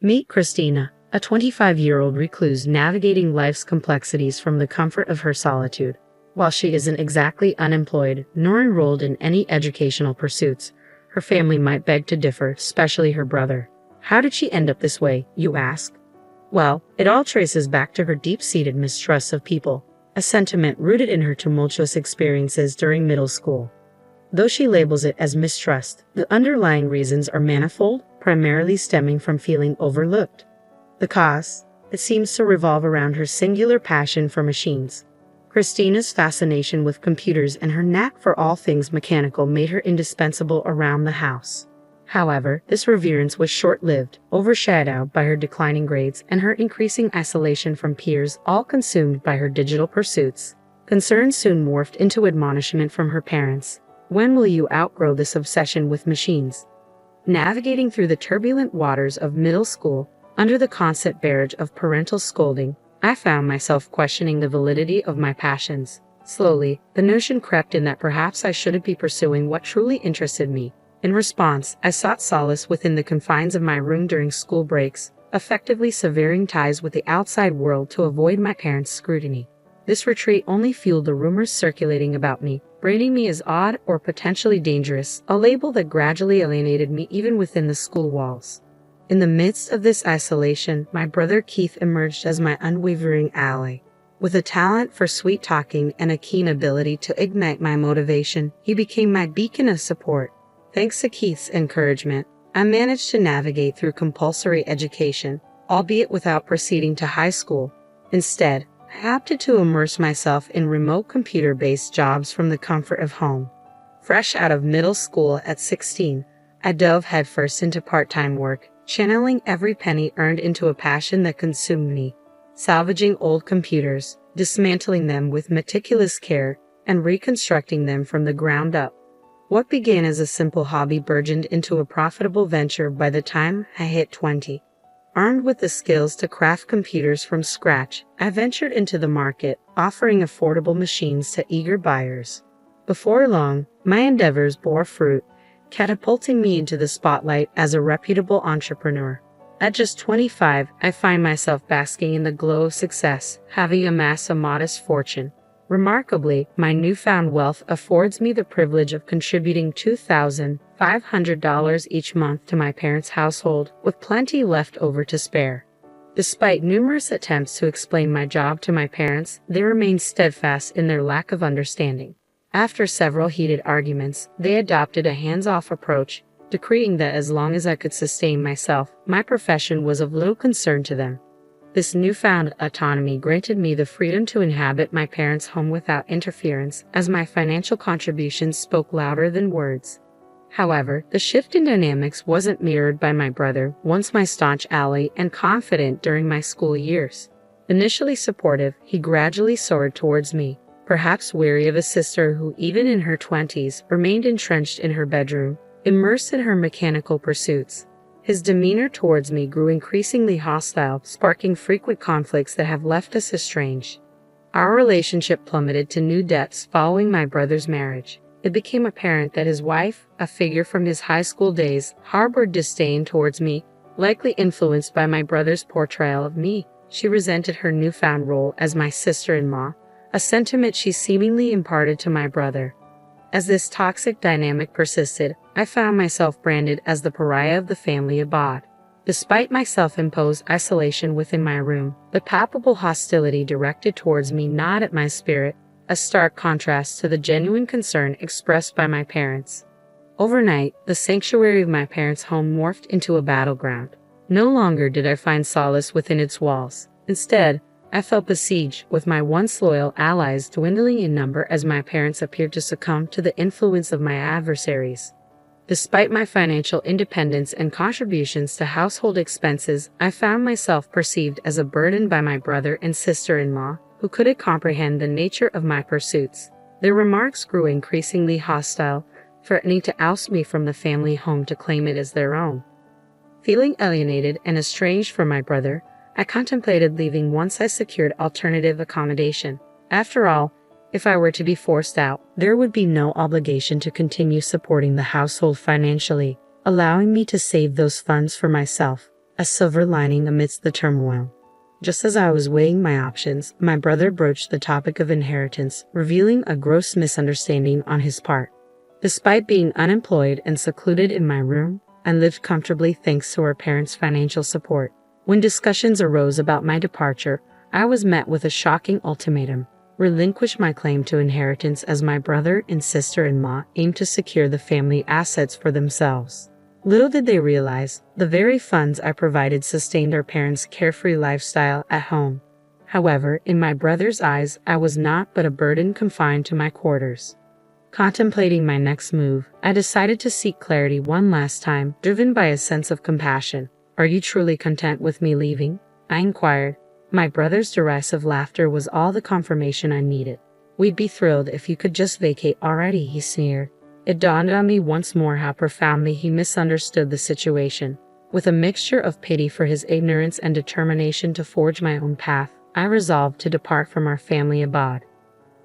Meet Christina, a 25-year-old recluse navigating life's complexities from the comfort of her solitude. While she isn't exactly unemployed nor enrolled in any educational pursuits, her family might beg to differ, especially her brother. How did she end up this way, you ask? Well, it all traces back to her deep-seated mistrust of people, a sentiment rooted in her tumultuous experiences during middle school. Though she labels it as mistrust, the underlying reasons are manifold, primarily stemming from feeling overlooked. The cause, it seems to revolve around her singular passion for machines. Christina's fascination with computers and her knack for all things mechanical made her indispensable around the house. However, this reverence was short-lived, overshadowed by her declining grades and her increasing isolation from peers, all consumed by her digital pursuits. Concern soon morphed into admonishment from her parents. When will you outgrow this obsession with machines? Navigating through the turbulent waters of middle school, under the constant barrage of parental scolding, I found myself questioning the validity of my passions. Slowly, the notion crept in that perhaps I shouldn't be pursuing what truly interested me. In response, I sought solace within the confines of my room during school breaks, effectively severing ties with the outside world to avoid my parents' scrutiny. This retreat only fueled the rumors circulating about me, branding me as odd or potentially dangerous, a label that gradually alienated me even within the school walls. In the midst of this isolation, my brother Keith emerged as my unwavering ally. With a talent for sweet talking and a keen ability to ignite my motivation, he became my beacon of support. Thanks to Keith's encouragement, I managed to navigate through compulsory education, albeit without proceeding to high school. Instead, I opted to immerse myself in remote computer-based jobs from the comfort of home. Fresh out of middle school at 16, I dove headfirst into part-time work, channeling every penny earned into a passion that consumed me. Salvaging old computers, dismantling them with meticulous care, and reconstructing them from the ground up. What began as a simple hobby burgeoned into a profitable venture by the time I hit 20. Armed with the skills to craft computers from scratch, I ventured into the market, offering affordable machines to eager buyers. Before long, my endeavors bore fruit, catapulting me into the spotlight as a reputable entrepreneur. At just 25, I find myself basking in the glow of success, having amassed a modest fortune. Remarkably, my newfound wealth affords me the privilege of contributing $2,500 each month to my parents' household, with plenty left over to spare. Despite numerous attempts to explain my job to my parents, they remain steadfast in their lack of understanding. After several heated arguments, they adopted a hands-off approach, decreeing that as long as I could sustain myself, my profession was of little concern to them. This newfound autonomy granted me the freedom to inhabit my parents' home without interference, as my financial contributions spoke louder than words. However, the shift in dynamics wasn't mirrored by my brother, once my staunch ally and confidant during my school years. Initially supportive, he gradually soared towards me, perhaps weary of a sister who, even in her 20s, remained entrenched in her bedroom, immersed in her mechanical pursuits. His demeanor towards me grew increasingly hostile, sparking frequent conflicts that have left us estranged. Our relationship plummeted to new depths following my brother's marriage. It became apparent that his wife, a figure from his high school days, harbored disdain towards me, likely influenced by my brother's portrayal of me. She resented her newfound role as my sister-in-law, a sentiment she seemingly imparted to my brother. As this toxic dynamic persisted, I found myself branded as the pariah of the family abode. Despite my self-imposed isolation within my room, the palpable hostility directed towards me gnawed at my spirit, a stark contrast to the genuine concern expressed by my parents. Overnight, the sanctuary of my parents' home morphed into a battleground. No longer did I find solace within its walls. Instead, I felt besieged, with my once loyal allies dwindling in number as my parents appeared to succumb to the influence of my adversaries. Despite my financial independence and contributions to household expenses, I found myself perceived as a burden by my brother and sister-in-law, who couldn't comprehend the nature of my pursuits. Their remarks grew increasingly hostile, threatening to oust me from the family home to claim it as their own. Feeling alienated and estranged from my brother, I contemplated leaving once I secured alternative accommodation. After all, if I were to be forced out, there would be no obligation to continue supporting the household financially, allowing me to save those funds for myself. a silver lining amidst the turmoil. Just as I was weighing my options, my brother broached the topic of inheritance, revealing a gross misunderstanding on his part. Despite being unemployed and secluded in my room, I lived comfortably thanks to our parents' financial support. When discussions arose about my departure, I was met with a shocking ultimatum: relinquish my claim to inheritance as my brother and sister-in-law aimed to secure the family assets for themselves. Little did they realize, the very funds I provided sustained our parents' carefree lifestyle at home. However, in my brother's eyes, I was not but a burden confined to my quarters. Contemplating my next move, I decided to seek clarity one last time, driven by a sense of compassion. "Are you truly content with me leaving?" I inquired. My brother's derisive laughter was all the confirmation I needed. "We'd be thrilled if you could just vacate already," he sneered. It dawned on me once more how profoundly he misunderstood the situation. With a mixture of pity for his ignorance and determination to forge my own path, I resolved to depart from our family abode.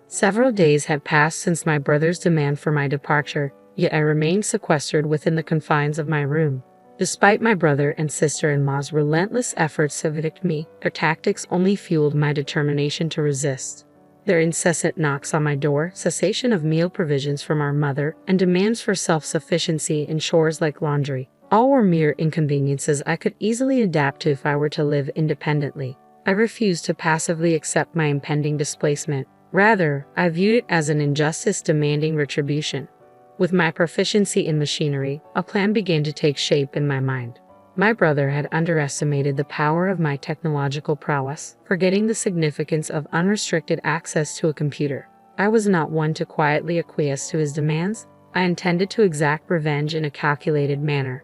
Several days had passed since my brother's demand for my departure, yet I remained sequestered within the confines of my room. Despite my brother and sister-in-law's relentless efforts to evict me, their tactics only fueled my determination to resist. Their incessant knocks on my door, cessation of meal provisions from our mother, and demands for self-sufficiency in chores like laundry, all were mere inconveniences I could easily adapt to if I were to live independently. I refused to passively accept my impending displacement. Rather, I viewed it as an injustice demanding retribution. With my proficiency in machinery, a plan began to take shape in my mind. My brother had underestimated the power of my technological prowess, forgetting the significance of unrestricted access to a computer. I was not one to quietly acquiesce to his demands. I intended to exact revenge in a calculated manner.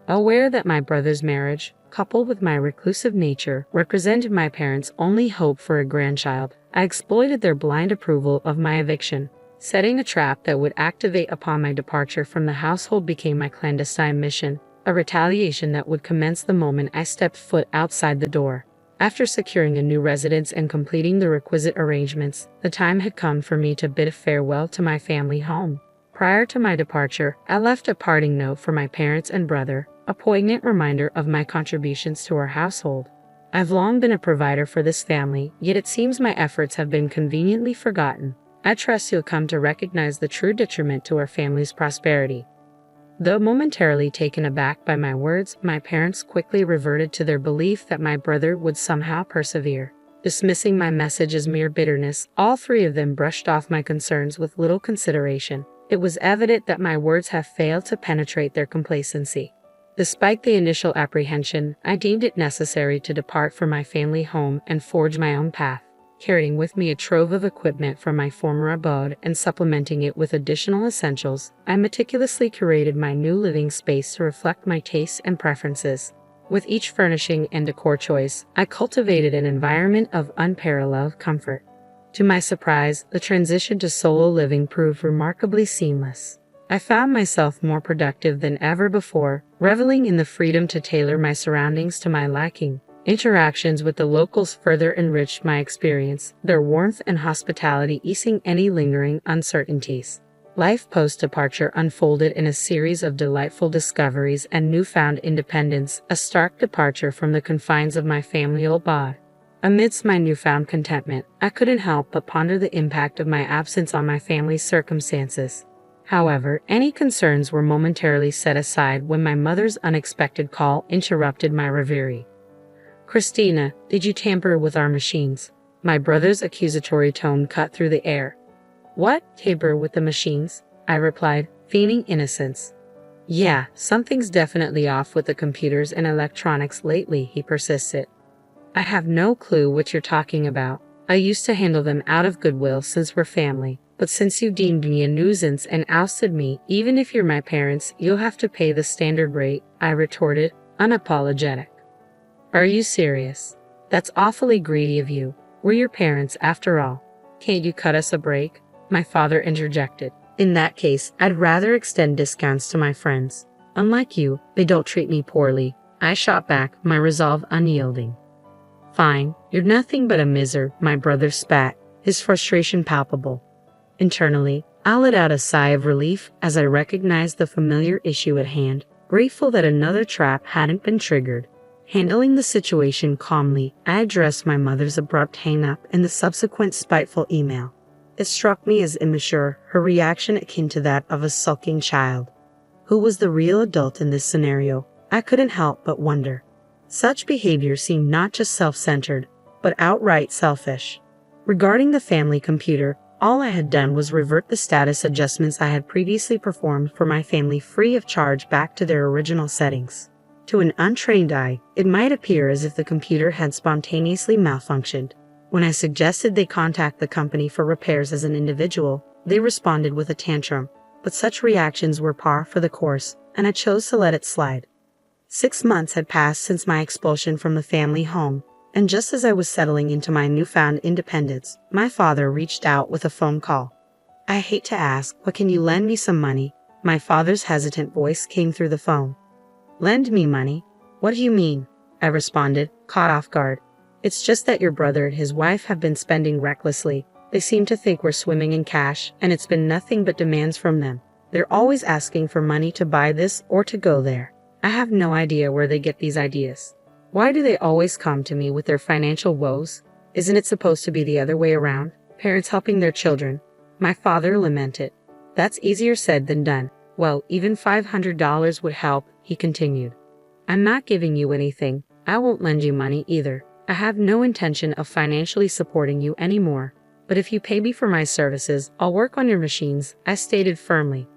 Aware that my brother's marriage, coupled with my reclusive nature, represented my parents' only hope for a grandchild, I exploited their blind approval of my eviction. Setting a trap that would activate upon my departure from the household became my clandestine mission, a retaliation that would commence the moment I stepped foot outside the door. After securing a new residence and completing the requisite arrangements, the time had come for me to bid farewell to my family home. Prior to my departure, I left a parting note for my parents and brother, a poignant reminder of my contributions to our household. I've long been a provider for this family, yet it seems my efforts have been conveniently forgotten. I trust you'll come to recognize the true detriment to our family's prosperity. Though momentarily taken aback by my words, my parents quickly reverted to their belief that my brother would somehow persevere. Dismissing my message as mere bitterness, all three of them brushed off my concerns with little consideration. It was evident that my words have failed to penetrate their complacency. Despite the initial apprehension, I deemed it necessary to depart from my family home and forge my own path. Carrying with me a trove of equipment from my former abode and supplementing it with additional essentials, I meticulously curated my new living space to reflect my tastes and preferences. With each furnishing and decor choice, I cultivated an environment of unparalleled comfort. To my surprise, the transition to solo living proved remarkably seamless. I found myself more productive than ever before, reveling in the freedom to tailor my surroundings to my liking. Interactions with the locals further enriched my experience, their warmth and hospitality easing any lingering uncertainties. Life post-departure unfolded in a series of delightful discoveries and newfound independence, a stark departure from the confines of my family abode. Amidst my newfound contentment, I couldn't help but ponder the impact of my absence on my family's circumstances. However, any concerns were momentarily set aside when my mother's unexpected call interrupted my reverie. "Christina, did you tamper with our machines?" My brother's accusatory tone cut through the air. "What? Tamper with the machines?" I replied, feigning innocence. "Yeah, something's definitely off with the computers and electronics lately," he persisted. "I have no clue what you're talking about. I used to handle them out of goodwill since we're family, but since you deemed me a nuisance and ousted me, even if you're my parents, you'll have to pay the standard rate," I retorted, unapologetic. "Are you serious? That's awfully greedy of you. We're your parents after all. Can't you cut us a break?" my father interjected. "In that case, I'd rather extend discounts to my friends. Unlike you, they don't treat me poorly," I shot back, my resolve unyielding. "Fine, you're nothing but a miser," my brother spat, his frustration palpable. Internally, I let out a sigh of relief as I recognized the familiar issue at hand, grateful that another trap hadn't been triggered. Handling the situation calmly, I addressed my mother's abrupt hang-up and the subsequent spiteful email. It struck me as immature, her reaction akin to that of a sulking child. Who was the real adult in this scenario? I couldn't help but wonder. Such behavior seemed not just self-centered, but outright selfish. Regarding the family computer, all I had done was revert the status adjustments I had previously performed for my family free of charge back to their original settings. To an untrained eye, it might appear as if the computer had spontaneously malfunctioned. When I suggested they contact the company for repairs as an individual, they responded with a tantrum, but such reactions were par for the course, and I chose to let it slide. 6 months had passed since my expulsion from the family home, and just as I was settling into my newfound independence, my father reached out with a phone call. I hate to ask, but can you lend me some money? My father's hesitant voice came through the phone. Lend me money? What do you mean? I responded, caught off guard. It's just that your brother and his wife have been spending recklessly. They seem to think we're swimming in cash, and it's been nothing but demands from them. They're always asking for money to buy this or to go there. I have no idea where they get these ideas. Why do they always come to me with their financial woes? Isn't it supposed to be the other way around? Parents helping their children? My father lamented. That's easier said than done. Well, even $500 would help, he continued. I'm not giving you anything. I won't lend you money either. I have no intention of financially supporting you anymore. But if you pay me for my services, I'll work on your machines, I stated firmly.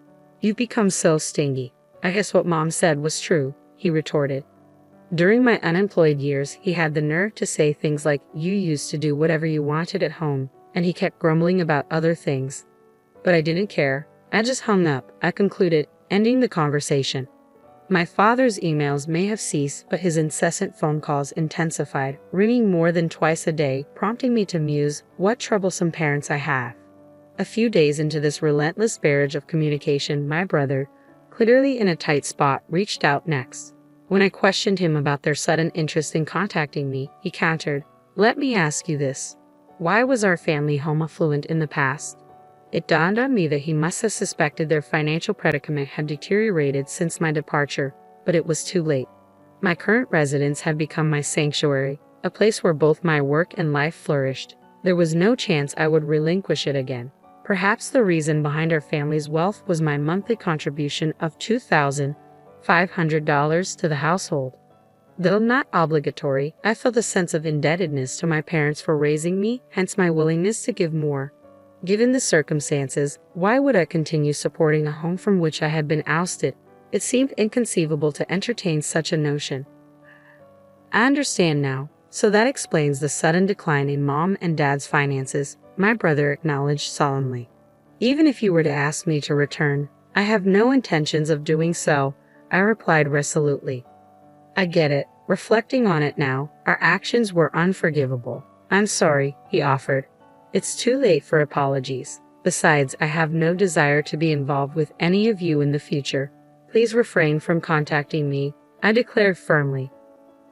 You've become so stingy. I guess what Mom said was true, he retorted. During my unemployed years, he had the nerve to say things like, you used to do whatever you wanted at home, and he kept grumbling about other things. But I didn't care. I just hung up, I concluded, ending the conversation. My father's emails may have ceased, but his incessant phone calls intensified, ringing more than twice a day, prompting me to muse, what troublesome parents I have. A few days into this relentless barrage of communication, my brother, clearly in a tight spot, reached out next. When I questioned him about their sudden interest in contacting me, he countered, let me ask you this. Why was our family home affluent in the past? It dawned on me that he must have suspected their financial predicament had deteriorated since my departure, but it was too late. My current residence had become my sanctuary, a place where both my work and life flourished. There was no chance I would relinquish it again. Perhaps the reason behind our family's wealth was my monthly contribution of $2,500 to the household. Though not obligatory, I felt a sense of indebtedness to my parents for raising me, hence my willingness to give more. Given the circumstances, why would I continue supporting a home from which I had been ousted? It seemed inconceivable to entertain such a notion. I understand now, so that explains the sudden decline in Mom and Dad's finances, my brother acknowledged solemnly. Even if you were to ask me to return, I have no intentions of doing so, I replied resolutely. I get it. Reflecting on it now, our actions were unforgivable. I'm sorry, he offered. It's too late for apologies. Besides, I have no desire to be involved with any of you in the future. Please refrain from contacting me, I declared firmly.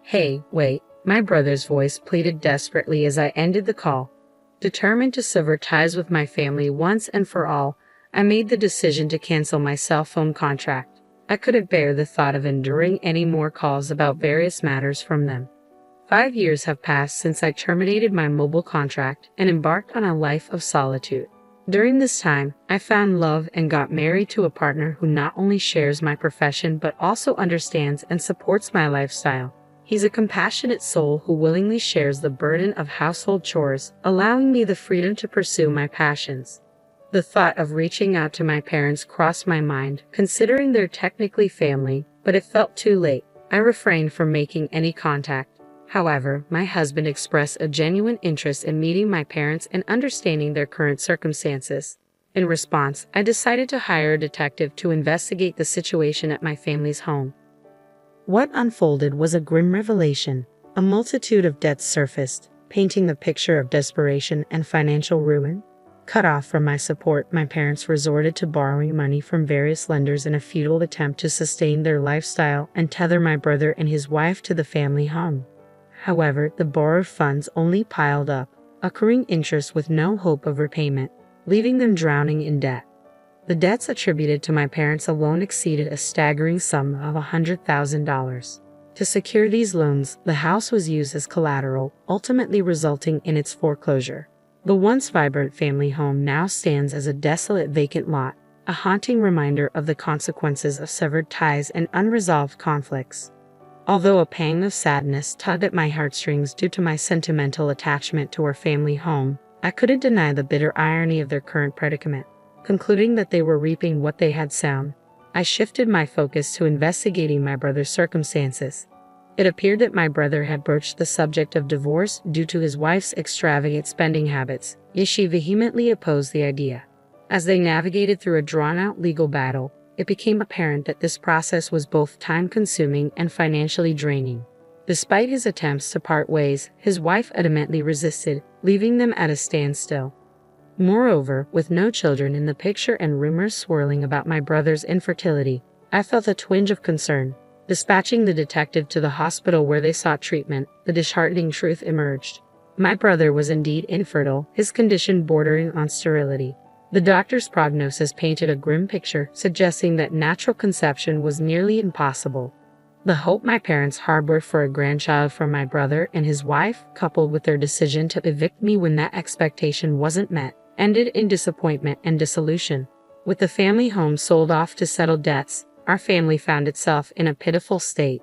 Hey, wait, my brother's voice pleaded desperately as I ended the call. Determined to sever ties with my family once and for all, I made the decision to cancel my cell phone contract. I couldn't bear the thought of enduring any more calls about various matters from them. 5 years have passed since I terminated my mobile contract and embarked on a life of solitude. During this time, I found love and got married to a partner who not only shares my profession but also understands and supports my lifestyle. He's a compassionate soul who willingly shares the burden of household chores, allowing me the freedom to pursue my passions. The thought of reaching out to my parents crossed my mind, considering they're technically family, but it felt too late. I refrained from making any contact. However, my husband expressed a genuine interest in meeting my parents and understanding their current circumstances. In response, I decided to hire a detective to investigate the situation at my family's home. What unfolded was a grim revelation. A multitude of debts surfaced, painting a picture of desperation and financial ruin. Cut off from my support, my parents resorted to borrowing money from various lenders in a futile attempt to sustain their lifestyle and tether my brother and his wife to the family home. However, the borrowed funds only piled up, accruing interest with no hope of repayment, leaving them drowning in debt. The debts attributed to my parents alone exceeded a staggering sum of $100,000. To secure these loans, the house was used as collateral, ultimately resulting in its foreclosure. The once vibrant family home now stands as a desolate vacant lot, a haunting reminder of the consequences of severed ties and unresolved conflicts. Although a pang of sadness tugged at my heartstrings due to my sentimental attachment to our family home, I couldn't deny the bitter irony of their current predicament. Concluding that they were reaping what they had sown, I shifted my focus to investigating my brother's circumstances. It appeared that my brother had broached the subject of divorce due to his wife's extravagant spending habits, yet she vehemently opposed the idea. As they navigated through a drawn-out legal battle, it became apparent that this process was both time-consuming and financially draining. Despite his attempts to part ways, his wife adamantly resisted, leaving them at a standstill. Moreover, with no children in the picture and rumors swirling about my brother's infertility, I felt a twinge of concern. Dispatching the detective to the hospital where they sought treatment, the disheartening truth emerged. My brother was indeed infertile, his condition bordering on sterility. The doctor's prognosis painted a grim picture, suggesting that natural conception was nearly impossible. The hope my parents harbored for a grandchild from my brother and his wife, coupled with their decision to evict me when that expectation wasn't met, ended in disappointment and dissolution. With the family home sold off to settle debts, our family found itself in a pitiful state.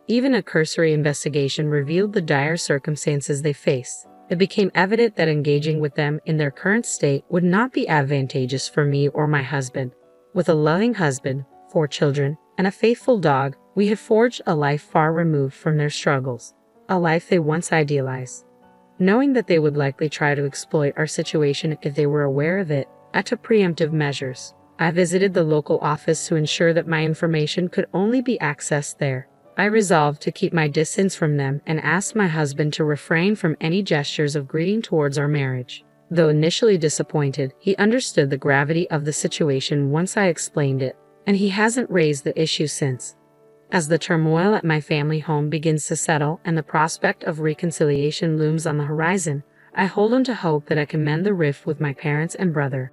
Even a cursory investigation revealed the dire circumstances they faced. It became evident that engaging with them in their current state would not be advantageous for me or my husband. With a loving husband, 4 children, and a faithful dog, we had forged a life far removed from their struggles, a life they once idealized. Knowing that they would likely try to exploit our situation if they were aware of it, I took preemptive measures. I visited the local office to ensure that my information could only be accessed there. I resolved to keep my distance from them and asked my husband to refrain from any gestures of greeting towards our marriage. Though initially disappointed, he understood the gravity of the situation once I explained it, and he hasn't raised the issue since. As the turmoil at my family home begins to settle and the prospect of reconciliation looms on the horizon, I hold on to hope that I can mend the rift with my parents and brother.